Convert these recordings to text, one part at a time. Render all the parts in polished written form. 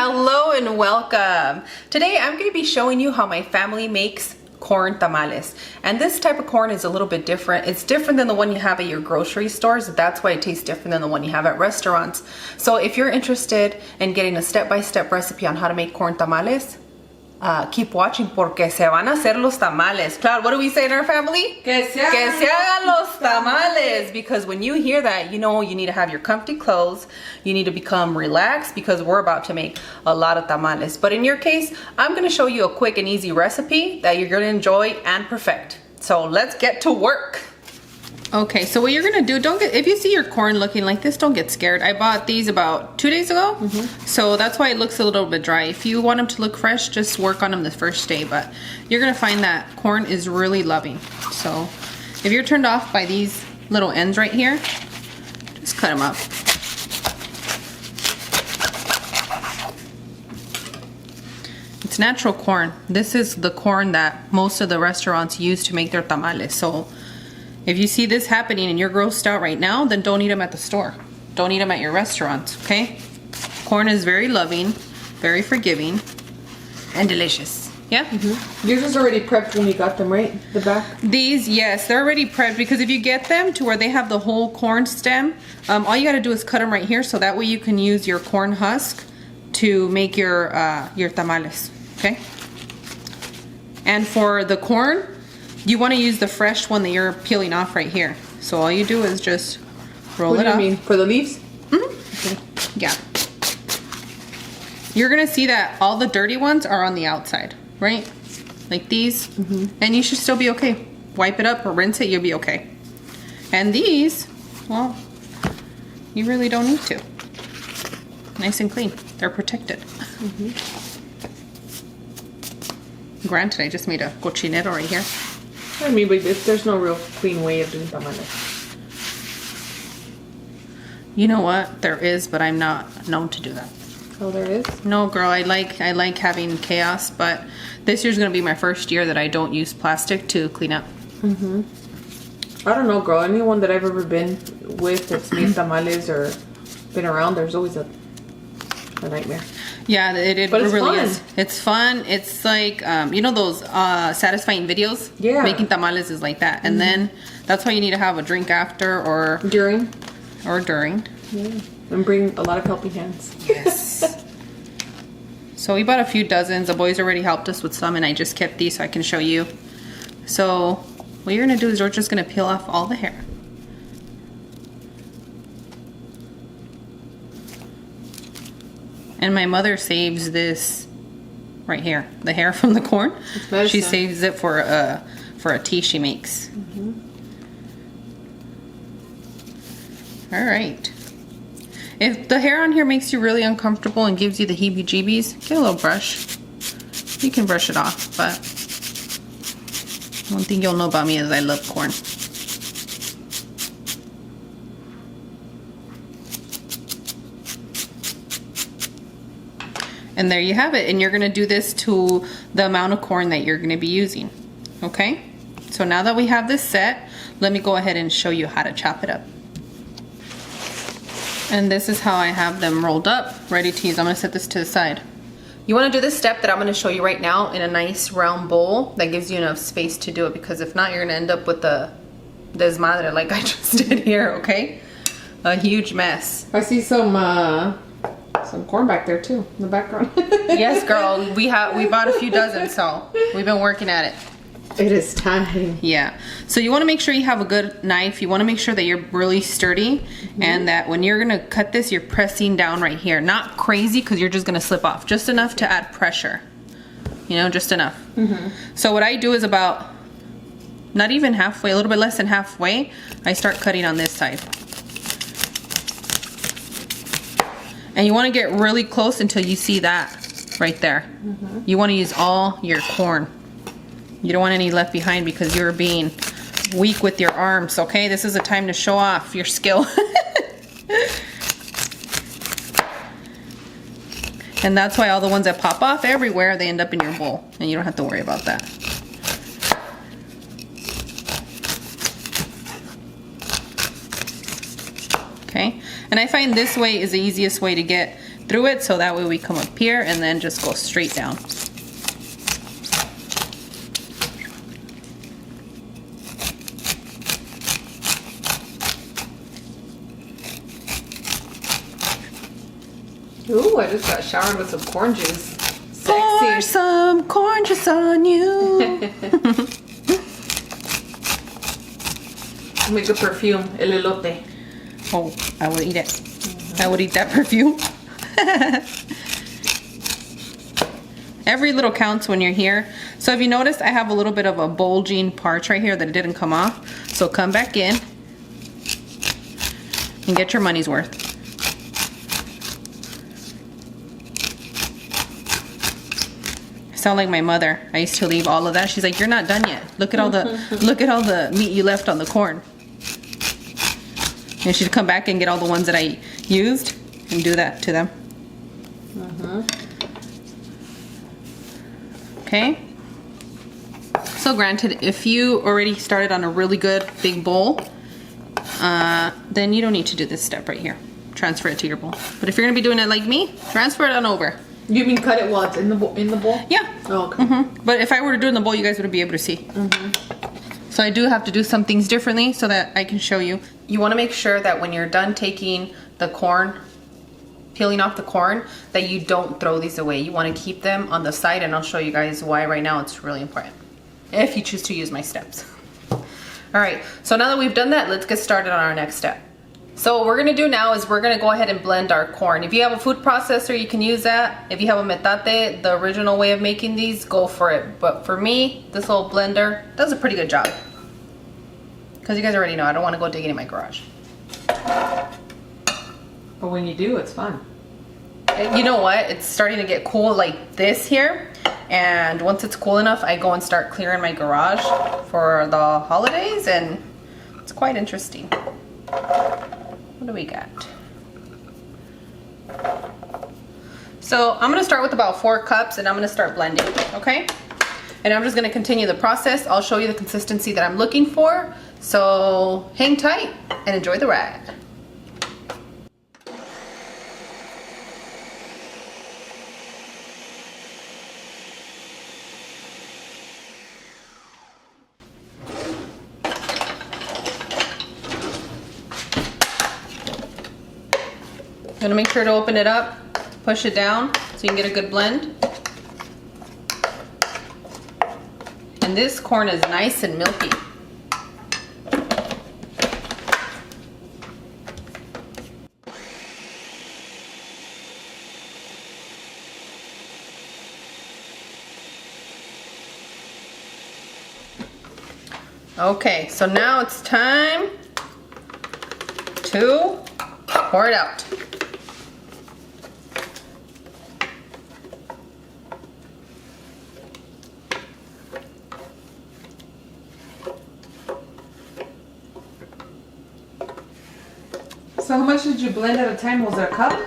Hello and welcome. Today I'm going to be showing you how my family makes corn tamales. And this type of corn is a little bit different. It's different than the one you have at your grocery stores. That's why it tastes different than the one you have at restaurants. So if you're interested in getting a step-by-step recipe on how to make corn tamales, keep watching porque se van a hacer los tamales. Cloud, what do we say in our family? Que se hagan los tamales. Because when you hear that, you know you need to have your comfy clothes. You need to become relaxed because we're about to make a lot of tamales. But in your case, I'm going to show you a quick and easy recipe that you're going to enjoy and perfect. So let's get to work. Okay, so what you're gonna do, if you see your corn looking like this, don't get scared. I bought these about 2 days ago, so that's why it looks a little bit dry. If you want them to look fresh, just work on them the first day, but you're gonna find that corn is really loving. So if you're turned off by these little ends right here, just cut them up. It's natural corn. This is the corn that most of the restaurants use to make their tamales. So if you see this happening and you're grossed out right now, then don't eat them at the store. Don't eat them at your restaurants, okay? Corn is very loving, very forgiving, and delicious. Yeah? Yours was already prepped when you got them, right? The back? These, yes, they're already prepped because if you get them to where they have the whole corn stem, all you gotta do is cut them right here so that way you can use your corn husk to make your tamales, okay? And for the corn, you want to use the fresh one that you're peeling off right here. So all you do is just roll it up. What do you mean? For the leaves? Okay. Yeah. You're going to see that all the dirty ones are on the outside, right? Like these. And you should still be okay. Wipe it up or rinse it, you'll be okay. And these, well, you really don't need to. Nice and clean. They're protected. Granted, I just made a cochinero right here. I mean, but there's no real clean way of doing tamales. You know what? There is, but I'm not known to do that. Oh, there is? No, girl. I like having chaos, but this year's gonna be my first year that I don't use plastic to clean up. I don't know, girl. Anyone that I've ever been with that's made tamales or been around, there's always a nightmare. Yeah, it but it's really fun. is. It's fun. It's like, you know those satisfying videos? Yeah. Making tamales is like that. And then that's why you need to have a drink after or... During. Yeah. And bring a lot of helping hands. Yes. So we bought a few dozens. The boys already helped us with some and I just kept these so I can show you. So what you're going to do is we're just going to peel off all the hair. And my mother saves this right here, the hair from the corn. She saves it for a tea she makes. All right. If the hair on here makes you really uncomfortable and gives you the heebie-jeebies, get a little brush. You can brush it off, but one thing you'll know about me is I love corn. And there you have it. And you're gonna do this to the amount of corn that you're gonna be using. Okay? So now that we have this set, let me go ahead and show you how to chop it up. And this is how I have them rolled up, ready to use. I'm gonna set this to the side. You wanna do this step that I'm gonna show you right now in a nice round bowl that gives you enough space to do it, because if not, you're gonna end up with the desmadre like I just did here, okay? A huge mess. I see some corn back there too in the background. Yes, girl. We bought a few dozen, so we've been working at it. It is time. Yeah. So you want to make sure you have a good knife. You want to make sure that you're really sturdy and that when you're gonna cut this, you're pressing down right here. Not crazy because you're just gonna slip off. Just enough to add pressure. You know, just enough. So what I do is about not even halfway, a little bit less than halfway, I start cutting on this side. And you want to get really close until you see that right there. You want to use all your corn. You don't want any left behind because you're being weak with your arms, okay? This is a time to show off your skill. And that's why all the ones that pop off everywhere, they end up in your bowl. And you don't have to worry about that. Okay? And I find this way is the easiest way to get through it, so that way we come up here and then just go straight down. Ooh, I just got showered with some corn juice. Pour some corn juice on you. Make a perfume, el elote. Oh, I would eat it. I would eat that perfume. Every little counts when you're here. So if you notice, I have a little bit of a bulging part right here that didn't come off. So come back in and get your money's worth. I sound like my mother. I used to leave all of that. She's like, "You're not done yet. Look at all the meat you left on the corn." And she'd come back and get all the ones that I used and do that to them. Okay. So granted, if you already started on a really good big bowl, then you don't need to do this step right here. Transfer it to your bowl. But if you're gonna be doing it like me, transfer it on over. You mean cut it while it's in the bowl? Yeah. Oh, okay. But if I were to do it in the bowl, you guys wouldn't be able to see. So I do have to do some things differently so that I can show you. You want to make sure that when you're done taking the corn, peeling off the corn, that you don't throw these away. You want to keep them on the side, and I'll show you guys why right now it's really important, if you choose to use my steps. All right, so now that we've done that, let's get started on our next step. So what we're gonna do now is we're gonna go ahead and blend our corn. If you have a food processor, you can use that. If you have a metate, the original way of making these, go for it. But for me, this little blender does a pretty good job. Because you guys already know, I don't wanna go digging in my garage. But when you do, it's fun. You know what? It's starting to get cool like this here. And once it's cool enough, I go and start clearing my garage for the holidays, and it's quite interesting. What do we got? So I'm gonna start with about 4 cups and I'm gonna start blending, okay? And I'm just gonna continue the process. I'll show you the consistency that I'm looking for. So hang tight and enjoy the ride. Gonna make sure to open it up, push it down so you can get a good blend. And this corn is nice and milky. Okay, so now it's time to pour it out. So how much did you blend at a time? Was it a cup?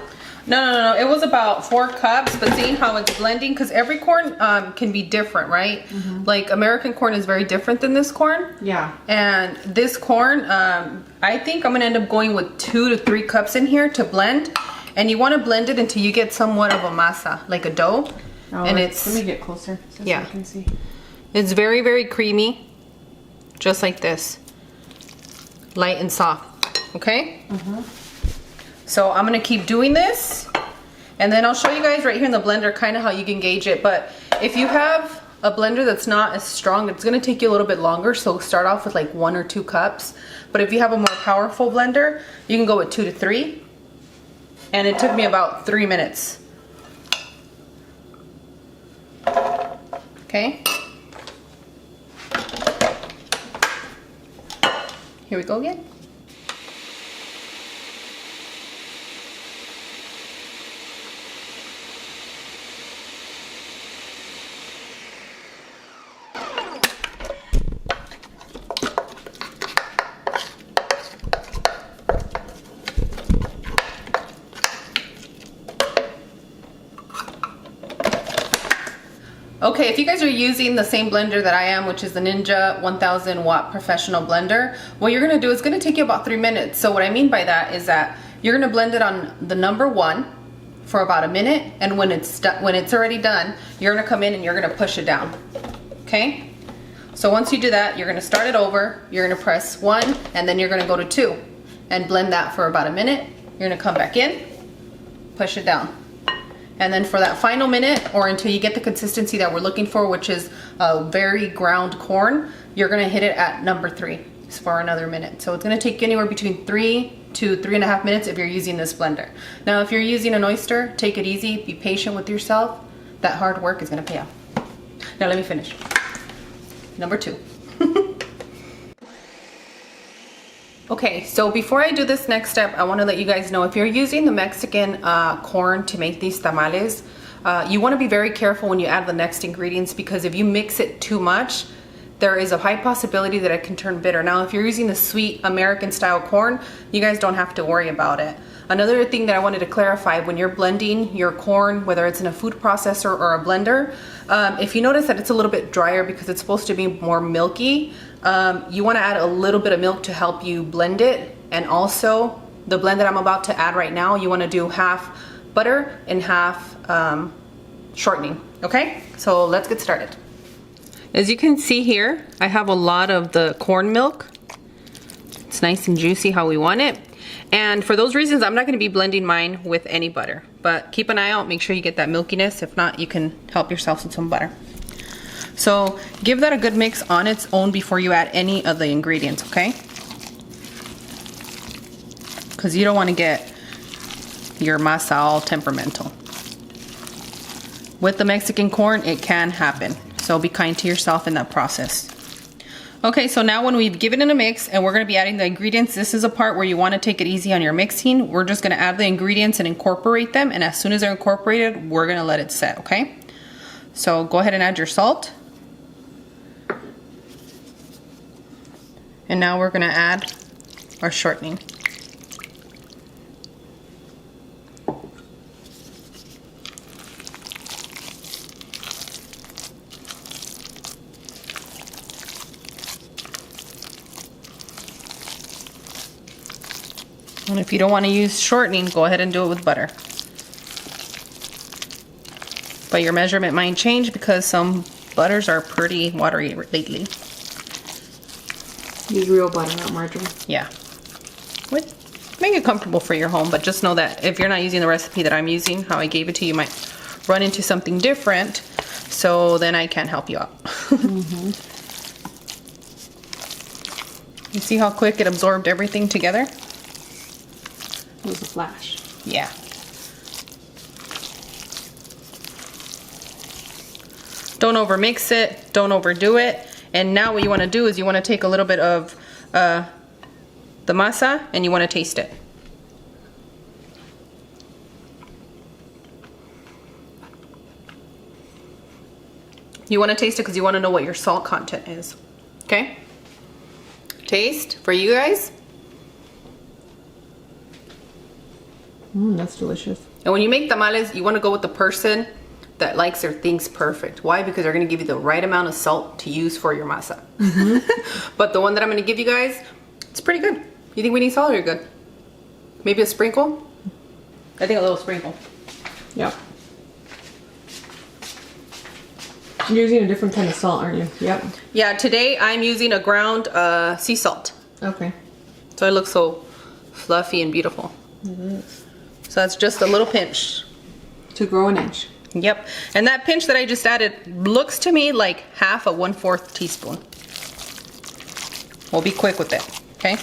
No. It was about 4 cups, but seeing how it's blending, because every corn can be different, right? Like American corn is very different than this corn. Yeah. And this corn, I think I'm gonna end up going with 2 to 3 cups in here to blend. And you want to blend it until you get somewhat of a masa, like a dough. Oh, and it's, let me get closer so yeah, I can see. It's very, very creamy, just like this, light and soft. Okay. So I'm gonna keep doing this, and then I'll show you guys right here in the blender kind of how you can gauge it. But if you have a blender that's not as strong, it's gonna take you a little bit longer. So start off with like 1 or 2 cups. But if you have a more powerful blender, you can go with 2 to 3. And it took me about 3 minutes. Okay. Here we go again. Okay, if you guys are using the same blender that I am, which is the Ninja 1000 watt professional blender, what you're gonna do is gonna take you about 3 minutes. So what I mean by that is that you're gonna blend it on the number 1 for about a minute, and when it's already done, you're gonna come in and you're gonna push it down, okay? So once you do that, you're gonna start it over, you're gonna press 1, and then you're gonna go to 2, and blend that for about a minute. You're gonna come back in, push it down. And then for that final minute, or until you get the consistency that we're looking for, which is a very ground corn, you're gonna hit it at number 3 for another minute. So it's gonna take anywhere between 3 to 3.5 minutes if you're using this blender. Now, if you're using an oyster, take it easy, be patient with yourself. That hard work is gonna pay off. Now let me finish. Number 2. Okay, so before I do this next step, I wanna let you guys know, if you're using the Mexican corn to make these tamales, you wanna be very careful when you add the next ingredients, because if you mix it too much, there is a high possibility that it can turn bitter. Now, if you're using the sweet American style corn, you guys don't have to worry about it. Another thing that I wanted to clarify, when you're blending your corn, whether it's in a food processor or a blender, if you notice that it's a little bit drier because it's supposed to be more milky, you wanna add a little bit of milk to help you blend it. And also, the blend that I'm about to add right now, you wanna do half butter and half shortening, okay? So let's get started. As you can see here, I have a lot of the corn milk. It's nice and juicy how we want it. And for those reasons, I'm not gonna be blending mine with any butter, but keep an eye out, make sure you get that milkiness. If not, you can help yourself with some butter. So give that a good mix on its own before you add any of the ingredients, okay? Because you don't wanna get your masa all temperamental. With the Mexican corn, it can happen. So be kind to yourself in that process. Okay, so now when we've given it a mix and we're gonna be adding the ingredients, this is a part where you wanna take it easy on your mixing. We're just gonna add the ingredients and incorporate them, and as soon as they're incorporated, we're gonna let it set, okay? So go ahead and add your salt. And now we're gonna add our shortening. And if you don't want to use shortening, go ahead and do it with butter. But your measurement might change because some butters are pretty watery lately. Use real butter, not margarine. Yeah. Make it comfortable for your home, but just know that if you're not using the recipe that I'm using, how I gave it to you, you might run into something different. So then I can't help you out. You see how quick it absorbed everything together? It was a flash. Yeah. Don't overmix it, don't overdo it. And now what you want to do is you want to take a little bit of the masa and you want to taste it. You want to taste it because you want to know what your salt content is. Okay? Taste for you guys. That's delicious. And when you make tamales, you want to go with the person that likes their things perfect. Why? Because they're going to give you the right amount of salt to use for your masa. But the one that I'm going to give you guys, it's pretty good. You think we need salt or you're good? Maybe a sprinkle? I think a little sprinkle. Yep. You're using a different kind of salt, aren't you? Yep. Yeah, today I'm using a ground sea salt. Okay. So it looks so fluffy and beautiful. It is. So that's just a little pinch. To grow an inch. Yep. And that pinch that I just added looks to me like half a 1/4 teaspoon. We'll be quick with it, okay?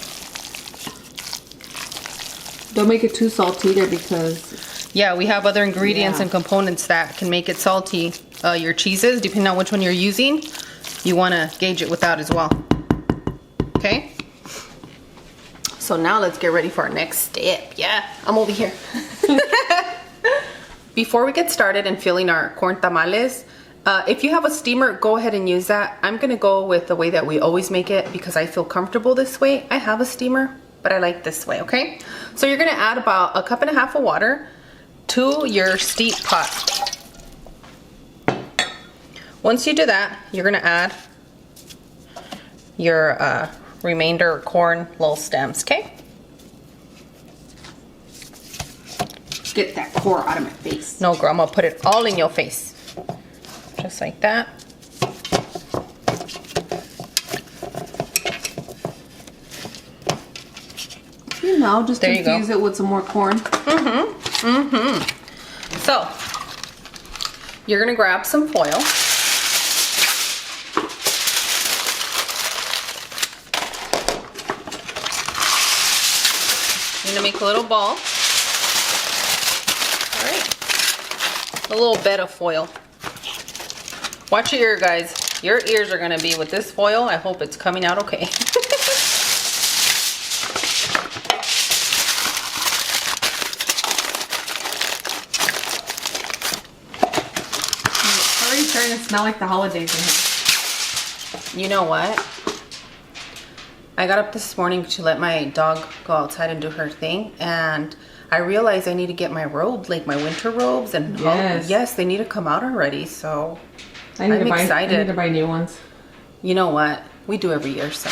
Don't make it too salty either because... Yeah, we have other ingredients and components that can make it salty. Your cheeses, depending on which one you're using, you want to gauge it with that as well. Okay? So now let's get ready for our next step. Yeah, I'm over here. Before we get started in filling our corn tamales, if you have a steamer, go ahead and use that. I'm gonna go with the way that we always make it because I feel comfortable this way. I have a steamer, but I like this way, okay? So you're gonna add about 1.5 cups of water to your steep pot. Once you do that, you're gonna add your remainder corn little stems, okay? get that core out of my face. No, girl, I'm gonna put it all in your face. Just like that. You know, just there infuse it with some more corn. So, you're gonna grab some foil. You're gonna make a little ball. All right. A little bed of foil. Watch your ear, guys. Your ears are gonna be with this foil. I hope it's coming out okay. Starting to smell like the holidays in here. You know what? I got up this morning to let my dog go outside and do her thing, and I realized I need to get my robes, like my winter robes, and yes, yes, they need to come out already. So I'm excited. I need to buy new ones. You know what? We do every year, so.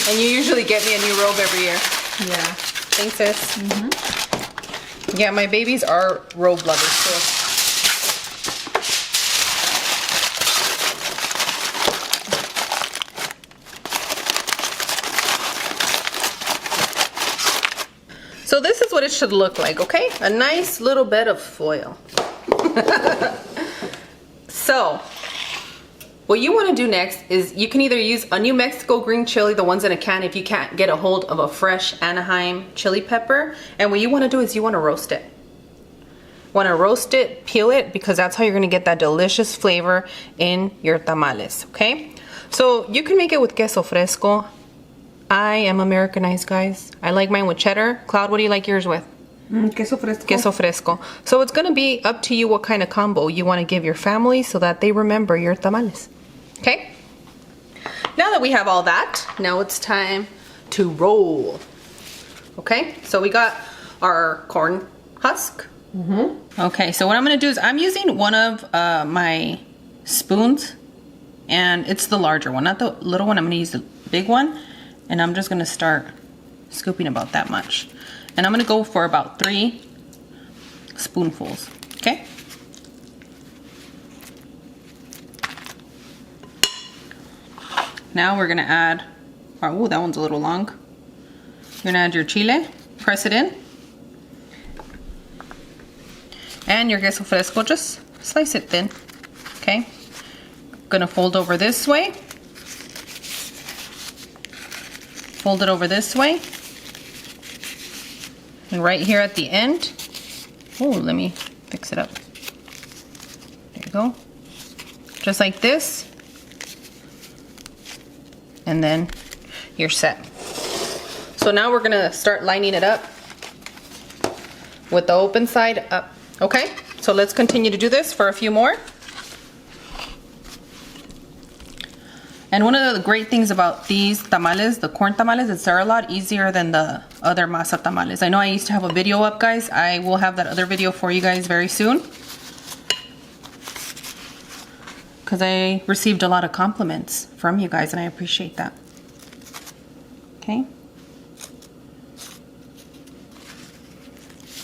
And you usually get me a new robe every year. Yeah. Thanks, sis. Yeah, my babies are robe lovers too. So this is what it should look like, okay? A nice little bed of foil. So, what you want to do next is you can either use a New Mexico green chili, the ones in a can, if you can't get a hold of a fresh Anaheim chili pepper. And what you want to do is you want to roast it. Want to roast it, peel it, because that's how you're going to get that delicious flavor in your tamales, okay? So you can make it with queso fresco. I am Americanized, guys. I like mine with cheddar. Cloud, what do you like yours with? Queso fresco. Queso fresco. So it's going to be up to you what kind of combo you want to give your family so that they remember your tamales. Okay? Now that we have all that, now it's time to roll. Okay? So we got our corn husk. Okay, so what I'm going to do is I'm using one of my spoons, and it's the larger one, not the little one. I'm going to use the big one. And I'm just gonna start scooping about that much. And I'm gonna go for about 3 spoonfuls, okay? Now we're gonna add our, oh, that one's a little long. You're gonna add your chile, press it in. And your queso fresco, just slice it thin, okay? Gonna fold over this way. Fold it over this way, and right here at the end, oh, let me fix it up. There you go. Just like this, and then you're set. So now we're gonna start lining it up with the open side up, okay? So let's continue to do this for a few more. And one of the great things about these tamales, the corn tamales, is they're a lot easier than the other masa tamales. I know I used to have a video up, guys. I will have that other video for you guys very soon, because I received a lot of compliments from you guys and I appreciate that. Okay.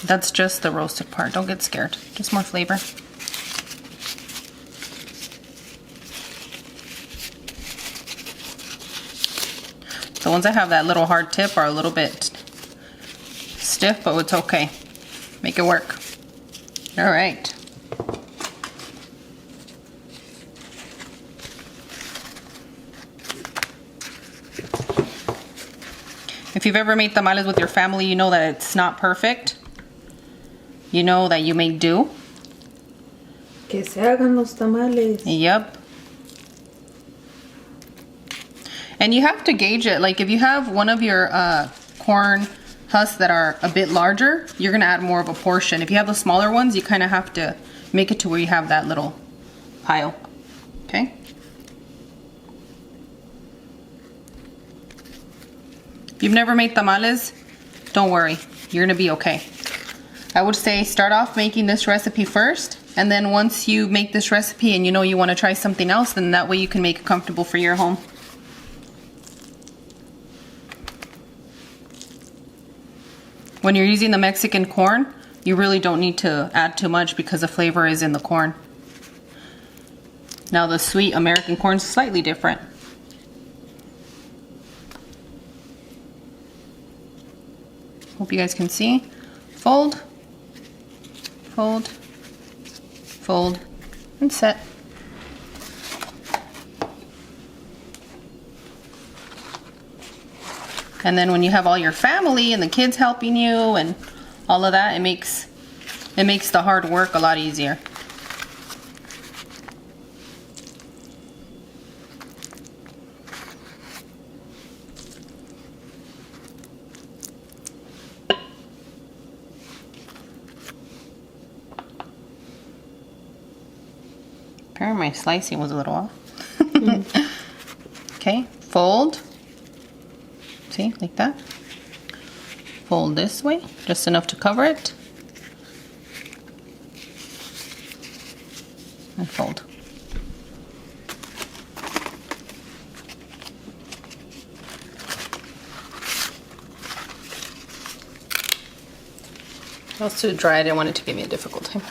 That's just the roasted part. Don't get scared. Just more flavor. The ones that have that little hard tip are a little bit stiff, but it's okay. Make it work. All right. If you've ever made tamales with your family, you know that it's not perfect. You know that you make do. Que se hagan los tamales. Yep. And you have to gauge it. Like if you have one of your corn husks that are a bit larger, you're gonna add more of a portion. If you have the smaller ones, you kind of have to make it to where you have that little pile. Okay. If you've never made tamales, don't worry, you're gonna be okay. I would say start off making this recipe first, and then once you make this recipe and you know you want to try something else, then that way you can make it comfortable for your home. When you're using the Mexican corn, you really don't need to add too much because the flavor is in the corn. Now the sweet American corn is slightly different. Hope you guys can see. Fold, fold, fold, and set. And then when you have all your family and the kids helping you and all of that, it makes the hard work a lot easier. Apparently my slicing was a little off. Okay, fold. See, like that. Fold this way, just enough to cover it. And fold. That was too dry, I didn't want it to give me a difficult time.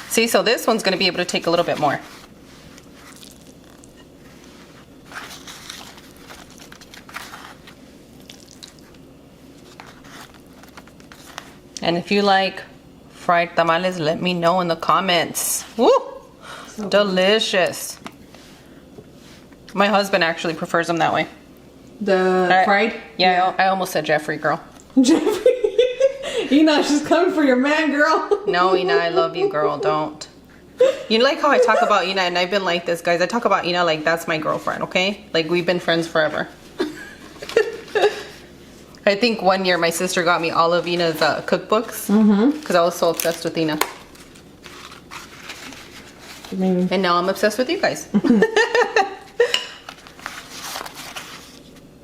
See, so this one's gonna be able to take a little bit more. And if you like fried tamales, let me know in the comments. Woo! So delicious. My husband actually prefers them that way. The fried? Yeah, I almost said Jeffrey, girl. Jeffrey? Ina, she's coming for your man, girl. No, Ina, I love you, girl. Don't. You like how I talk about Ina, and I've been like this, guys. I talk about Ina like that's my girlfriend, okay? Like we've been friends forever. I think one year my sister got me all of Ina's cookbooks because I was so obsessed with Ina. And now I'm obsessed with you guys.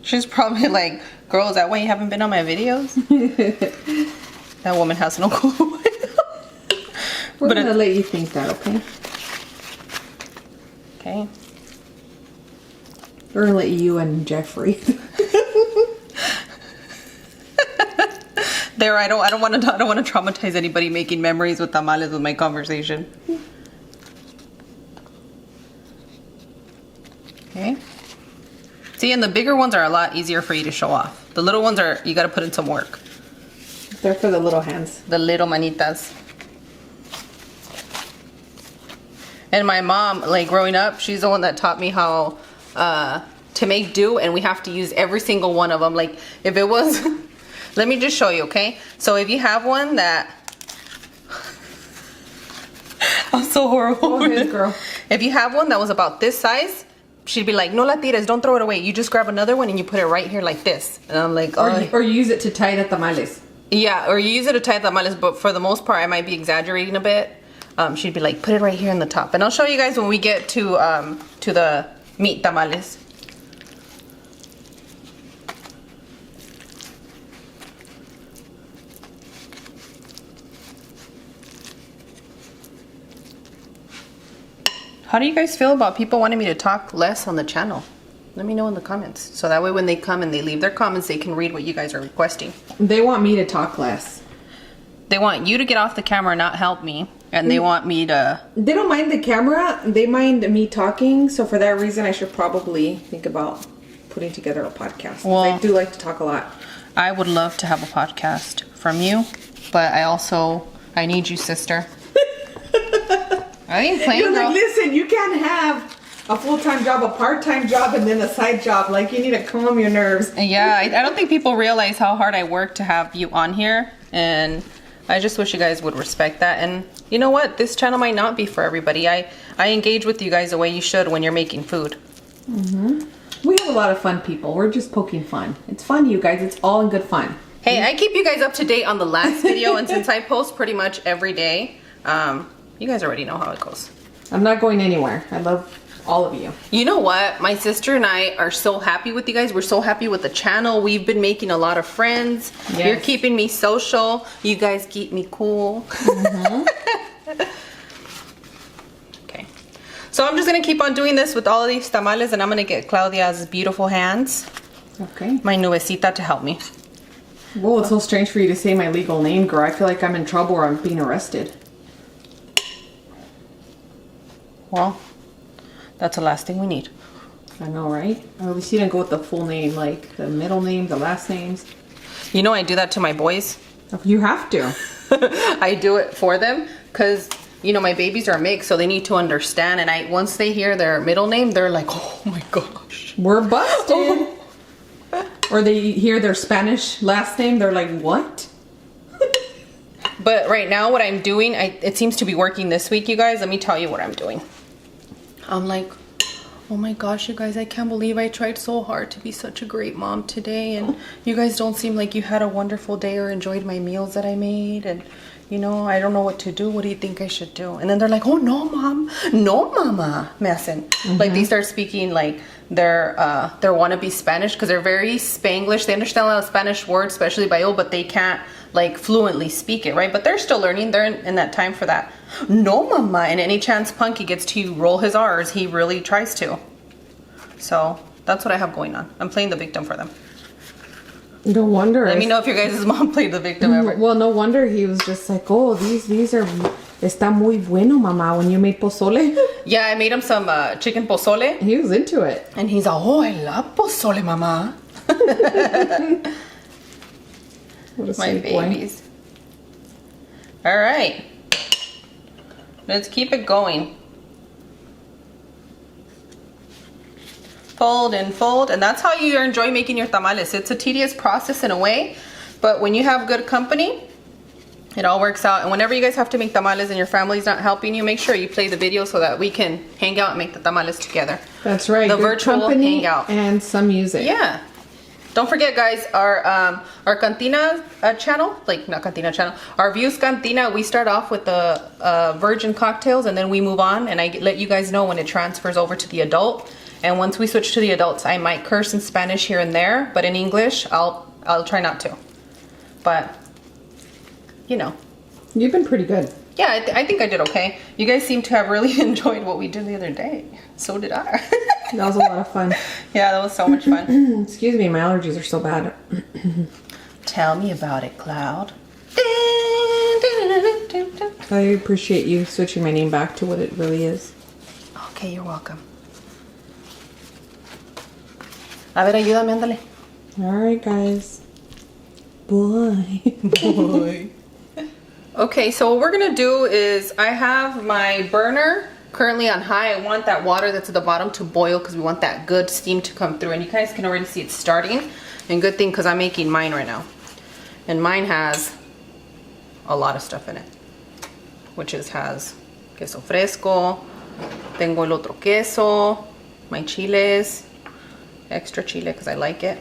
She's probably like, girl, is that why you haven't been on my videos? That woman has no clue. We're gonna let you think that, okay? Okay. We're gonna let you and Jeffrey. There, I don't want to traumatize anybody making memories with tamales with my conversation. Okay. See, and the bigger ones are a lot easier for you to show off. The little ones are, you got to put in some work. They're for the little hands. The little manitas. And my mom, like growing up, she's the one that taught me how to make dough, and we have to use every single one of them. Like if it was, let me just show you, okay? So if you have one that, I'm so horrible. Go ahead, girl. If you have one that was about this size, she'd be like, no la tires, don't throw it away. You just grab another one and you put it right here like this. And I'm like, oh. Or use it to tie the tamales. Yeah, or you use it to tie tamales, but for the most part, I might be exaggerating a bit. She'd be like, put it right here in the top. And I'll show you guys when we get to the meat tamales. How do you guys feel about people wanting me to talk less on the channel? Let me know in the comments. So that way when they come and they leave their comments, they can read what you guys are requesting. They want me to talk less. They want you to get off the camera and not help me. And they want me to... They don't mind the camera. They mind me talking. So for that reason, I should probably think about putting together a podcast. Well, I do like to talk a lot. I would love to have a podcast from you. But I need you, sister. I ain't playing, You're girl. like, listen, you can't have a full-time job, a part-time job, and then a side job. Like, you need to calm your nerves. Yeah, I don't think people realize how hard I work to have you on here. And I just wish you guys would respect that. And you know what? This channel might not be for everybody. I engage with you guys the way you should when you're making food. We have a lot of fun people. We're just poking fun. It's fun, you guys. It's all in good fun. Hey, I keep you guys up to date on the last video. And since I post pretty much every day, you guys already know how it goes. I'm not going anywhere. I love all of you. You know what? My sister and I are so happy with you guys. We're so happy with the channel. We've been making a lot of friends. Yes. You're keeping me social. You guys keep me cool. Okay. So I'm just going to keep on doing this with all of these tamales, and I'm going to get Claudia's beautiful hands. Okay. My nubecita to help me. Well, it's so strange for you to say my legal name, girl. I feel like I'm in trouble or I'm being arrested. Well, that's the last thing we need. I know, right? At least you didn't go with the full name, like the middle name, the last names. You know I do that to my boys. You have to. I do it for them because, you know, my babies are mixed, so they need to understand. And once they hear their middle name, they're like, oh my gosh. We're busted. Or they hear their Spanish last name, they're like, what? But right now what I'm doing, it seems to be working this week, you guys. Let me tell you what I'm doing. I'm like, oh my gosh, you guys, I can't believe I tried so hard to be such a great mom today. And you guys don't seem like you had a wonderful day or enjoyed my meals that I made. And, you know, I don't know what to do. What do you think I should do? And then they're like, oh, no, mom. No, mama. Me hacen. Like, they start speaking like their wannabe Spanish because they're very Spanglish. They understand a lot of Spanish words, especially bio, but they can't, like, fluently speak it, right? But they're still learning. They're in that time for that. No, mama. And any chance Punky gets to roll his R's, he really tries to. So that's what I have going on. I'm playing the victim for them. No wonder. Let me know if your guys' mom played the victim ever. Well, no wonder he was just like, oh, these are, está muy bueno, mama, when you made pozole. Yeah, I made him some chicken pozole. He was into it. And he's like, oh, I love pozole, mama. What a My sweet boy. babies. All right. Let's keep it going. Fold and fold, and that's how you enjoy making your tamales. It's a tedious process in a way, but when you have good company, it all works out. And whenever you guys have to make tamales and your family's not helping you, make sure you play the video so that we can hang out and make the tamales together. That's right. The good virtual company hangout. And some music. Yeah. Don't forget, guys, our Cantina channel, like not Cantina channel, our Views Cantina, we start off with the virgin cocktails and then we move on, and I let you guys know when it transfers over to the adult. And once we switch to the adults, I might curse in Spanish here and there, but in English, I'll try not to. But, you know. You've been pretty good. Yeah, I think I did okay. You guys seem to have really enjoyed what we did the other day. So did I. That was a lot of fun. Yeah, that was so much fun. Excuse me, my allergies are so bad. Tell me about it, Cloud. I appreciate you switching my name back to what it really is. Okay, you're welcome. A ver, ayúdame, ándale. Alright, guys. Boy. Boy. Okay, so what we're gonna do is I have my burner currently on high. I want that water that's at the bottom to boil because we want that good steam to come through. And you guys can already see it starting. And good thing because I'm making mine right now. And mine has a lot of stuff in it. Which has queso fresco. Tengo el otro queso. My chiles. Extra chile because I like it.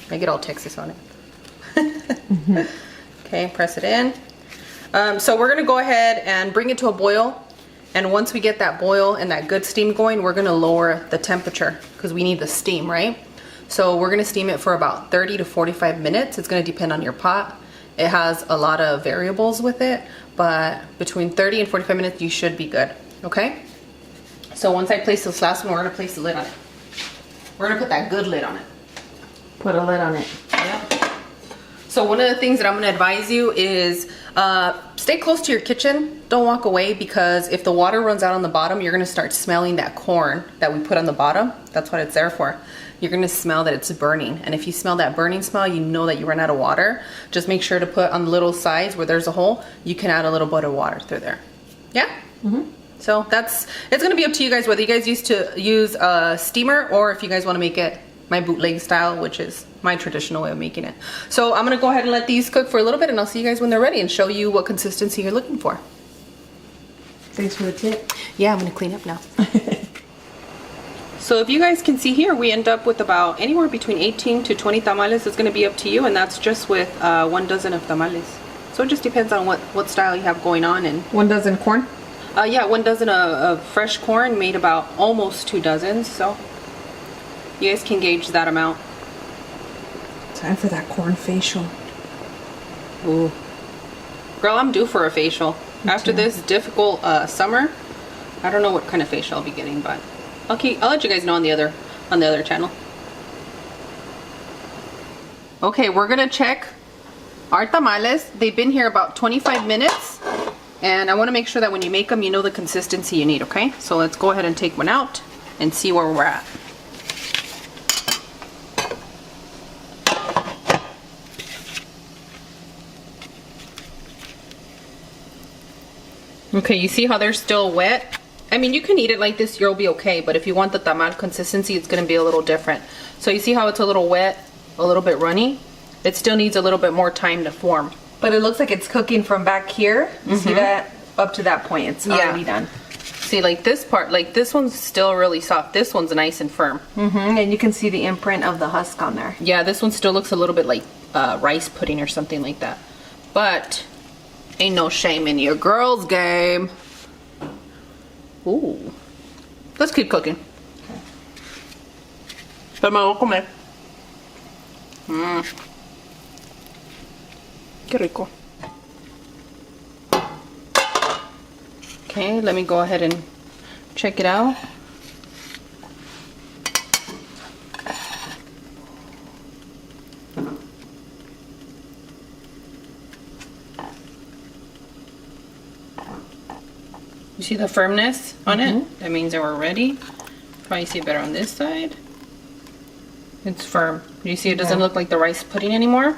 I get all Texas on it. Okay, press it in. So we're gonna go ahead and bring it to a boil. And once we get that boil and that good steam going, we're gonna lower the temperature because we need the steam, right? So we're gonna steam it for about 30 to 45 minutes. It's gonna depend on your pot. It has a lot of variables with it, but between 30 and 45 minutes, you should be good, okay? So once I place this last one, we're gonna place the lid on it. We're gonna put that good lid on it. Put a lid on it. Yeah. So one of the things that I'm gonna advise you is stay close to your kitchen. Don't walk away because if the water runs out on the bottom, you're gonna start smelling that corn that we put on the bottom. That's what it's there for. You're gonna smell that it's burning. And if you smell that burning smell, you know that you ran out of water. Just make sure to put on the little sides where there's a hole, you can add a little bit of water through there. Yeah? Mm-hmm. So it's gonna be up to you guys whether you guys used to use a steamer or if you guys wanna make it my bootleg style, which is my traditional way of making it. So I'm gonna go ahead and let these cook for a little bit and I'll see you guys when they're ready and show you what consistency you're looking for. Thanks for the tip. Yeah, I'm gonna clean up now. So if you guys can see here, we end up with about anywhere between 18 to 20 tamales. It's gonna be up to you, and that's just with 1 dozen of tamales. So it just depends on what style you have going on. And 1 dozen corn? Yeah, 1 dozen of fresh corn made about almost 2 dozens. So you guys can gauge that amount. Time for that corn facial. Ooh. Girl, I'm due for a facial. After this difficult summer, I don't know what kind of facial I'll be getting, but I'll let you guys know on the other channel. Okay, we're gonna check our tamales. They've been here about 25 minutes. And I wanna make sure that when you make them, you know the consistency you need, okay? So let's go ahead and take one out and see where we're at. Okay, you see how they're still wet? I mean, you can eat it like this, you'll be okay, but if you want the tamal consistency, it's gonna be a little different. So you see how it's a little wet, a little bit runny? It still needs a little bit more time to form. But it looks like it's cooking from back here. You see that? Up to that point, it's already done. See, like this part, like this one's still really soft. This one's nice and firm. And you can see the imprint of the husk on there. Yeah, this one still looks a little bit like rice pudding or something like that. But ain't no shame in your girl's game. Ooh. Let's keep cooking. Okay. Qué rico. Okay, let me go ahead and check it out. You see the firmness on it? That means that we're ready. Probably see it better on this side. It's firm. You see it doesn't look like the rice pudding anymore.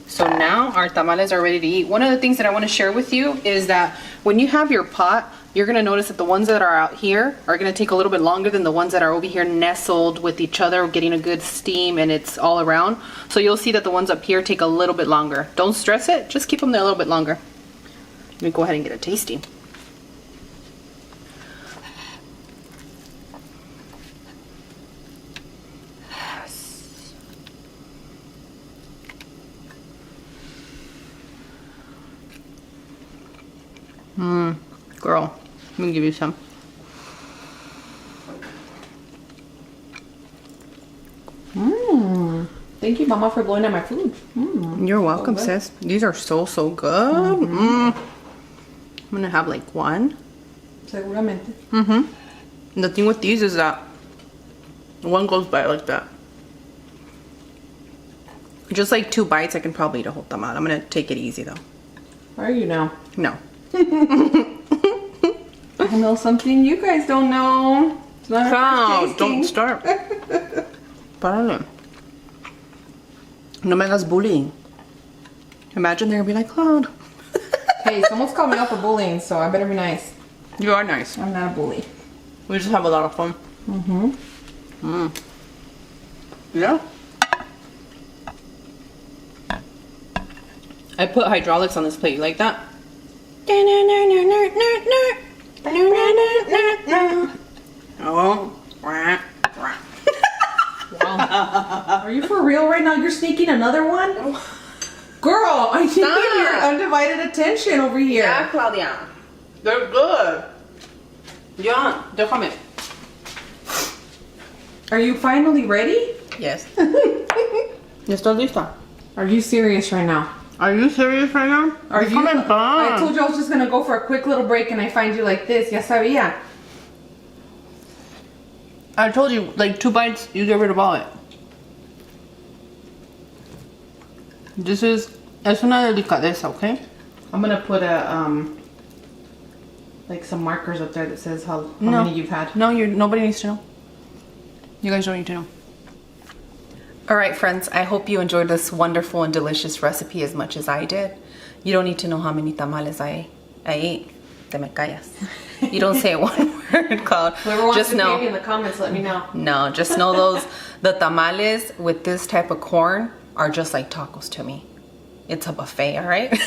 So now our tamales are ready to eat. One of the things that I want to share with you is that when you have your pot, you're going to notice that the ones that are out here are going to take a little bit longer than the ones that are over here nestled with each other, getting a good steam and it's all around. So you'll see that the ones up here take a little bit longer. Don't stress it, just keep them there a little bit longer. Let me go ahead and get a tasting. Girl, let me give you some. Thank you, Mama, for blowing out my food. You're welcome, sis. These are so good. I'm gonna have like one. Seguramente. The thing with these is that one goes by like that. Just like 2 bites, I can probably eat a whole tamal. I'm gonna take it easy though. Are you now? No. I know something you guys don't know. It's not our first tasting. Don't start. Párale. No me hagas bullying. Imagine they're gonna be like, Cloud. Hey, someone's called me out for bullying, so I better be nice. You are nice. I'm not a bully. We just have a lot of fun. Yeah. I put hydraulics on this plate. You like that? Oh. Wow. Are you for real right now? You're sneaking another one? Girl, I need your undivided attention over here. Yeah, Claudia. They're good. Yeah, déjame. Are you finally ready? Yes. ¿Estás lista? Are you serious right now? Are you serious right now? Are you? I told you I was just gonna go for a quick little break and I find you like this. Ya sabía. I told you, like 2 bites, you get rid of all it. This is, es una delicadeza, okay? I'm gonna put a like some markers up there that says how many you've had. No, nobody needs to know. You guys don't need to know. All right, friends, I hope you enjoyed this wonderful and delicious recipe as much as I did. You don't need to know how many tamales I ate. Te me callas. You don't say one word, Cloud. Whoever wants just to know. pay me in the comments, let me know. No, just know the tamales with this type of corn are just like tacos to me. It's a buffet, all right?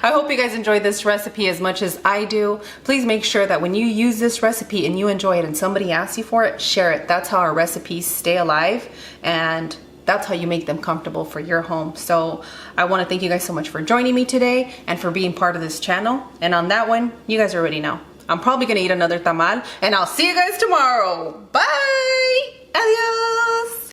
I hope you guys enjoyed this recipe as much as I do. Please make sure that when you use this recipe and you enjoy it and somebody asks you for it, share it. That's how our recipes stay alive and that's how you make them comfortable for your home. So I want to thank you guys so much for joining me today and for being part of this channel. And on that one, you guys already know. I'm probably going to eat another tamal and I'll see you guys tomorrow. Bye! Adios!